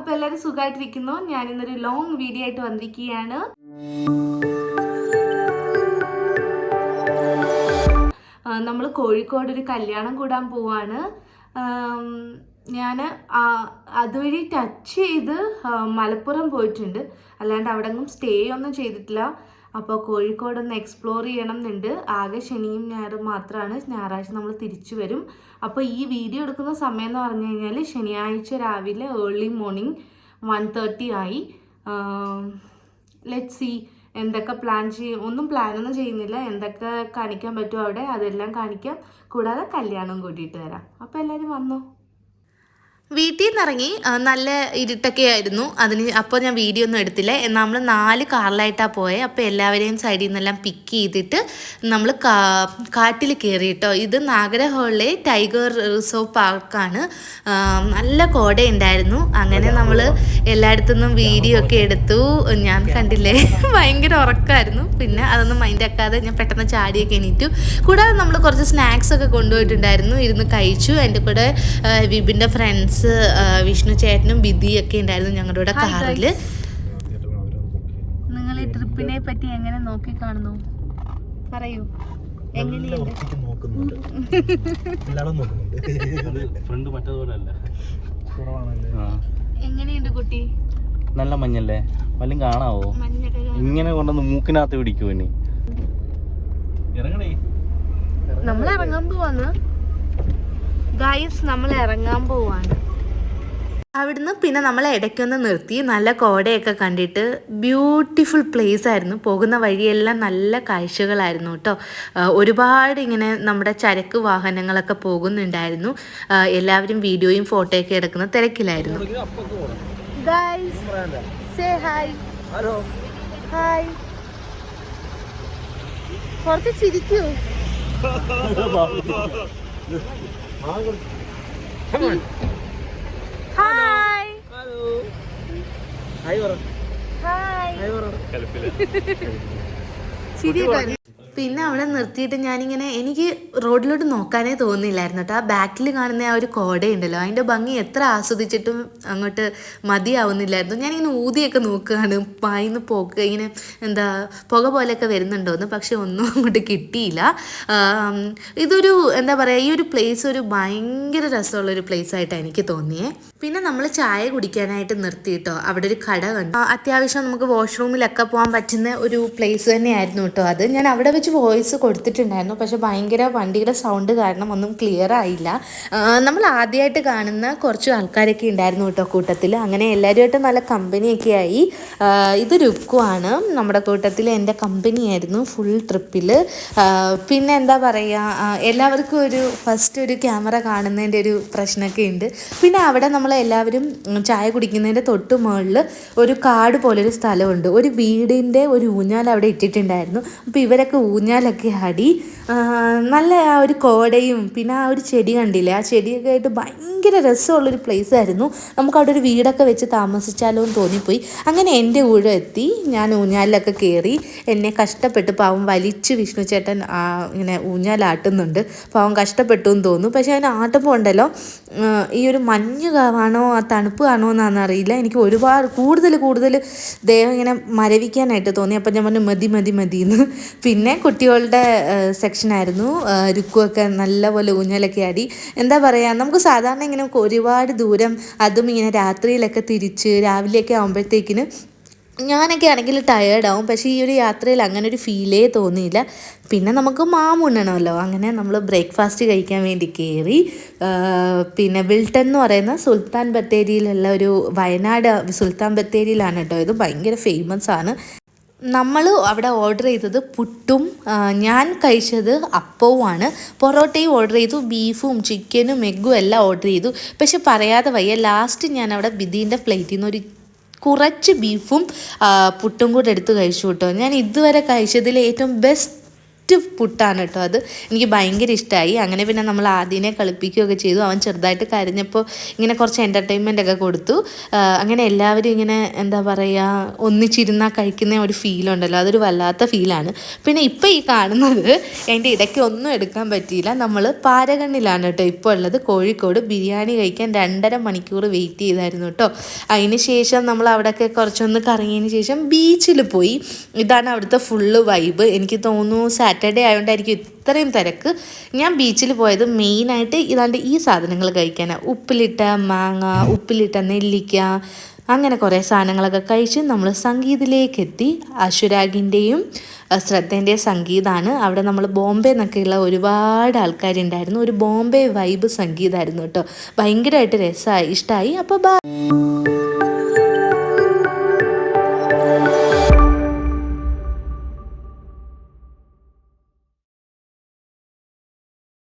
അപ്പോൾ എല്ലാവരും സുഖമായിട്ടിരിക്കുന്നു. ഞാനിന്നൊരു ലോങ് വീഡിയോ ആയിട്ട് വന്നിരിക്കുകയാണ്. നമ്മൾ കോഴിക്കോട് ഒരു കല്യാണം കൂടാൻ പോവാണ്. ഞാൻ അതുവഴി ടച്ച് ചെയ്ത് മലപ്പുറം പോയിട്ടുണ്ട്, അല്ലാണ്ട് അവിടെ ഒന്നും സ്റ്റേ ഒന്നും ചെയ്തിട്ടില്ല. അപ്പോൾ കോഴിക്കോടൊന്ന് എക്സ്പ്ലോർ ചെയ്യണം എന്നുണ്ട്. ആകെ ശനിയും ഞായറും മാത്രമാണ്, ഞായറാഴ്ച നമ്മൾ തിരിച്ചു വരും. അപ്പോൾ ഈ വീഡിയോ എടുക്കുന്ന സമയം എന്ന് പറഞ്ഞു കഴിഞ്ഞാൽ ശനിയാഴ്ച രാവിലെ ഏർലി മോർണിംഗ് 1:30 ആയി. ലെറ്റ്സ് സീ എന്തൊക്കെ ഒന്നും പ്ലാനൊന്നും ചെയ്യുന്നില്ല. എന്തൊക്കെ കാണിക്കാൻ പറ്റുമോ അവിടെ അതെല്ലാം കാണിക്കാം. കൂടാതെ കല്യാണം കൂട്ടിയിട്ട് വരാം. അപ്പോൾ എല്ലാവരും വന്നോ. വീട്ടിൽ നിന്ന് ഇറങ്ങി നല്ല ഇരുട്ടൊക്കെ ആയിരുന്നു. അപ്പോൾ ഞാൻ വീഡിയോ ഒന്നും എടുത്തില്ല. നമ്മൾ 4 കാറിലായിട്ടാണ് പോയത്. അപ്പോൾ എല്ലാവരെയും സൈഡിൽ നിന്നെല്ലാം പിക്ക് ചെയ്തിട്ട് നമ്മൾ കാട്ടിൽ കയറി കേട്ടോ. ഇത് നാഗരഹോളിലെ ടൈഗർ റിസർവ് പാർക്കാണ്. നല്ല കോടയുണ്ടായിരുന്നു. അങ്ങനെ നമ്മൾ എല്ലായിടത്തുനിന്നും വീഡിയോ ഒക്കെ എടുത്തു. ഞാൻ കണ്ടില്ലേ, ഭയങ്കര ഉറക്കമായിരുന്നു. പിന്നെ അതൊന്നും മൈൻഡ് ആക്കാതെ ഞാൻ പെട്ടെന്ന് ചാടിയൊക്കെ എണീറ്റു. കൂടാതെ നമ്മൾ കുറച്ച് സ്നാക്സ് ഒക്കെ കൊണ്ടുപോയിട്ടുണ്ടായിരുന്നു, ഇരുന്ന് കഴിച്ചു. എൻ്റെ കൂടെ വിപിൻ്റെ ഫ്രണ്ട്സ് വിഷ്ണു ചേട്ടനും ബിദിയൊക്കെ ഉണ്ടായിരുന്നു ഞങ്ങളുടെ കൂടെ കാറിൽ. നിങ്ങൾ ഈ ട്രിപ്പിനെ പറ്റി എങ്ങനെ നോക്കി കാണുന്നു പറയൂ. എങ്ങനെയുണ്ട് കുട്ടി? നല്ല മഞ്ഞല്ലേ, വല്ലതും കാണാവോ? ഇങ്ങനെ കൊണ്ടൊന്ന് മൂക്കിനകത്ത് പിടിക്കൂ. ഇനി നമ്മൾ ഇറങ്ങാൻ പോവാന്ന് ഗൈസ്, നമ്മൾ ഇറങ്ങാൻ പോവാണ്. അവിടുന്ന് പിന്നെ നമ്മൾ ഇടയ്ക്കൊന്ന് നിർത്തി നല്ല കോടയൊക്കെ കണ്ടിട്ട് ബ്യൂട്ടിഫുൾ പ്ലേസ് ആയിരുന്നു. പോകുന്ന വഴിയെല്ലാം നല്ല കാഴ്ചകളായിരുന്നു കേട്ടോ. ഒരുപാട് ഇങ്ങനെ നമ്മുടെ ചരക്ക് വാഹനങ്ങളൊക്കെ പോകുന്നുണ്ടായിരുന്നു. എല്ലാവരും വീഡിയോയും ഫോട്ടോയൊക്കെ എടുക്കുന്ന തിരക്കിലായിരുന്നു. കുറച്ച് ചിരിക്കൂ. ഹായ്. ഹലോ. ഹായ് പറ. ഹായ്. ഹായ് പറ. ചിരിയൊക്കെ. പിന്നെ അവിടെ നിർത്തിയിട്ട് ഞാനിങ്ങനെ, എനിക്ക് റോഡിലോട്ട് നോക്കാനേ തോന്നിയില്ലായിരുന്നു കേട്ടോ. ആ ബാക്കിൽ കാണുന്ന ആ ഒരു കോടയുണ്ടല്ലോ, അതിൻ്റെ ഭംഗി എത്ര ആസ്വദിച്ചിട്ടും അങ്ങോട്ട് മതിയാവുന്നില്ലായിരുന്നു. ഞാനിങ്ങനെ ഊതിയൊക്കെ നോക്കുകയാണ്, പായിന്ന് ഇങ്ങനെ എന്താ പുക പോലെയൊക്കെ വരുന്നുണ്ടോയെന്ന്. പക്ഷെ ഒന്നും അങ്ങോട്ട് കിട്ടിയില്ല. ഇതൊരു എന്താ പറയുക, ഈ ഒരു പ്ലേസ് ഒരു ഭയങ്കര രസമുള്ളൊരു പ്ലേസ് ആയിട്ടാണ് എനിക്ക് തോന്നിയേ. പിന്നെ നമ്മൾ ചായ കുടിക്കാനായിട്ട് നിർത്തിയിട്ടോ. അവിടെ ഒരു കട കണ്ടു. അത്യാവശ്യം നമുക്ക് വാഷ്റൂമിലൊക്കെ പോകാൻ പറ്റുന്ന ഒരു പ്ലേസ് തന്നെയായിരുന്നു കേട്ടോ അത്. ഞാൻ അവിടെ വെച്ച് വോയിസ് കൊടുത്തിട്ടുണ്ടായിരുന്നു, പക്ഷെ ഭയങ്കര വണ്ടിയുടെ സൗണ്ട് കാരണം ഒന്നും ക്ലിയർ ആയില്ല. നമ്മൾ ആദ്യമായിട്ട് കാണുന്ന കുറച്ച് ആൾക്കാരൊക്കെ ഉണ്ടായിരുന്നു കേട്ടോ കൂട്ടത്തിൽ. അങ്ങനെ എല്ലാവരുമായിട്ട് നല്ല കമ്പനിയൊക്കെ ആയി. ഇത് രുക്കുവാണ് നമ്മുടെ കൂട്ടത്തിൽ, എൻ്റെ കമ്പനിയായിരുന്നു ഫുൾ ട്രിപ്പിൽ. പിന്നെ എന്താ പറയുക, എല്ലാവർക്കും ഫസ്റ്റ് ഒരു ക്യാമറ കാണുന്നതിൻ്റെ ഒരു പ്രശ്നമൊക്കെ ഉണ്ട്. പിന്നെ അവിടെ നമ്മൾ എല്ലാവരും ചായ കുടിക്കുന്നതിൻ്റെ തൊട്ട് മുകളിൽ ഒരു കാട് പോലൊരു സ്ഥലമുണ്ട്. ഒരു വീടിൻ്റെ ഒരു ഊഞ്ഞാൽ അവിടെ ഇട്ടിട്ടുണ്ടായിരുന്നു. അപ്പോൾ ഇവരൊക്കെ ഊഞ്ഞാലൊക്കെ ആടി. നല്ല ആ ഒരു കോടയും പിന്നെ ആ ഒരു ചെടി കണ്ടില്ലേ, ആ ചെടിയൊക്കെ ആയിട്ട് ഭയങ്കര രസമുള്ളൊരു പ്ലേസ് ആയിരുന്നു. നമുക്കവിടെ ഒരു വീടൊക്കെ വെച്ച് താമസിച്ചാലോ എന്ന് തോന്നിപ്പോയി. അങ്ങനെ എൻ്റെ ഊഴം എത്തി. ഞാൻ ഊഞ്ഞാലിലൊക്കെ കയറി. എന്നെ കഷ്ടപ്പെട്ട് പാവം വലിച്ച് വിഷ്ണു ചേട്ടൻ ഇങ്ങനെ ഊഞ്ഞാലാട്ടുന്നുണ്ട്. പാവം കഷ്ടപ്പെട്ടു എന്ന് തോന്നുന്നു. പക്ഷേ അതിന് ആട്ടുമ്പോൾ ഉണ്ടല്ലോ, ഈ ഒരു മഞ്ഞ് ആണോ ആ തണുപ്പ് ആണോ എന്നാണെന്നറിയില്ല, എനിക്ക് ഒരുപാട് കൂടുതൽ ദേഹം ഇങ്ങനെ മരവിക്കാനായിട്ട് തോന്നി. അപ്പം ഞാൻ പറഞ്ഞു മതി എന്ന്. പിന്നെ കുട്ടികളുടെ സെക്ഷനായിരുന്നു. രുക്കുമൊക്കെ നല്ലപോലെ ഊഞ്ഞാലൊക്കെ ആടി. എന്താ പറയുക, നമുക്ക് സാധാരണ ഇങ്ങനെ ഒരുപാട് ദൂരം, അതും ഇങ്ങനെ രാത്രിയിലൊക്കെ തിരിച്ച് രാവിലെയൊക്കെ ആകുമ്പോഴത്തേക്കിന് ഞാനൊക്കെ ആണെങ്കിൽ ടയേർഡാവും. പക്ഷേ ഈ ഒരു യാത്രയിൽ അങ്ങനെ ഒരു ഫീലേ തോന്നിയില്ല. പിന്നെ നമുക്ക് മാമുണ്ണണമല്ലോ, അങ്ങനെ നമ്മൾ ബ്രേക്ക്ഫാസ്റ്റ് കഴിക്കാൻ വേണ്ടി കയറി. പിന്നെ വിൽട്ടൺ എന്ന് പറയുന്ന സുൽത്താൻ ബത്തേരിയിലുള്ള ഒരു വയനാട് സുൽത്താൻ ബത്തേരിയിലാണ് കേട്ടോ ഇത്. ഭയങ്കര ഫേമസ് ആണ്. നമ്മൾ അവിടെ ഓർഡർ ചെയ്തത് പുട്ടും ഞാൻ കഴിച്ചത് അപ്പവുമാണ്. പൊറോട്ടയും ഓർഡർ ചെയ്തു, ബീഫും ചിക്കനും എഗ്ഗും എല്ലാം ഓർഡർ ചെയ്തു. പക്ഷെ പറയാതെ വയ്യ, ലാസ്റ്റ് ഞാൻ അവിടെ ബിദീൻ്റെ പ്ലേറ്റിൽ നിന്ന് കുറച്ച് ബീഫും പുട്ടും കൂടെ എടുത്ത് കഴിച്ചു കേട്ടോ. ഞാൻ ഇതുവരെ കഴിച്ചതിൽ ഏറ്റവും ബെസ്റ്റ് പുട്ടാണ് കേട്ടോ അത്. എനിക്ക് ഭയങ്കര ഇഷ്ടമായി. അങ്ങനെ പിന്നെ നമ്മൾ ആദ്യനെ കളിപ്പിക്കുകയൊക്കെ ചെയ്തു. അവൻ ചെറുതായിട്ട് കരഞ്ഞപ്പോൾ ഇങ്ങനെ കുറച്ച് എൻ്റർടൈൻമെൻ്റ് ഒക്കെ കൊടുത്തു. അങ്ങനെ എല്ലാവരും ഇങ്ങനെ എന്താ പറയുക, ഒന്നിച്ചിരുന്നാൽ കഴിക്കുന്ന ഒരു ഫീലുണ്ടല്ലോ, അതൊരു വല്ലാത്ത ഫീലാണ്. പിന്നെ ഇപ്പോൾ ഈ കാണുന്നത് എൻ്റെ ഇടയ്ക്ക് ഒന്നും എടുക്കാൻ പറ്റിയില്ല. നമ്മൾ പാരകണ്ണിലാണ് കേട്ടോ ഇപ്പോൾ ഉള്ളത്. കോഴിക്കോട് ബിരിയാണി കഴിക്കാൻ 2.5 മണിക്കൂർ വെയിറ്റ് ചെയ്തായിരുന്നു കേട്ടോ. അതിന് ശേഷം നമ്മൾ അവിടെയൊക്കെ കുറച്ചൊന്ന് കറങ്ങിയതിന് ശേഷം ബീച്ചിൽ പോയി. ഇതാണ് അവിടുത്തെ ഫുള്ള് വൈബ്. എനിക്ക് തോന്നുന്നു സാറ്റർഡേ ആയതുകൊണ്ടായിരിക്കും ഇത്രയും തിരക്ക്. ഞാൻ ബീച്ചിൽ പോയത് മെയിനായിട്ട് ഇതാണ്ട് ഈ സാധനങ്ങൾ കഴിക്കാനാണ്. ഉപ്പിലിട്ട മാങ്ങ, ഉപ്പിലിട്ട നെല്ലിക്ക, അങ്ങനെ കുറേ സാധനങ്ങളൊക്കെ കഴിച്ച് നമ്മൾ സംഗീതിലേക്ക് എത്തി. അശ്വരാഗിൻ്റെയും ശ്രദ്ധേൻ്റെയും സംഗീതമാണ്. അവിടെ നമ്മൾ ബോംബെ നിന്നൊക്കെയുള്ള ഒരുപാട് ആൾക്കാരുണ്ടായിരുന്നു. ഒരു ബോംബെ വൈബ് സംഗീതമായിരുന്നു കേട്ടോ. ഭയങ്കരമായിട്ട് രസമായി, ഇഷ്ടമായി. അപ്പോൾ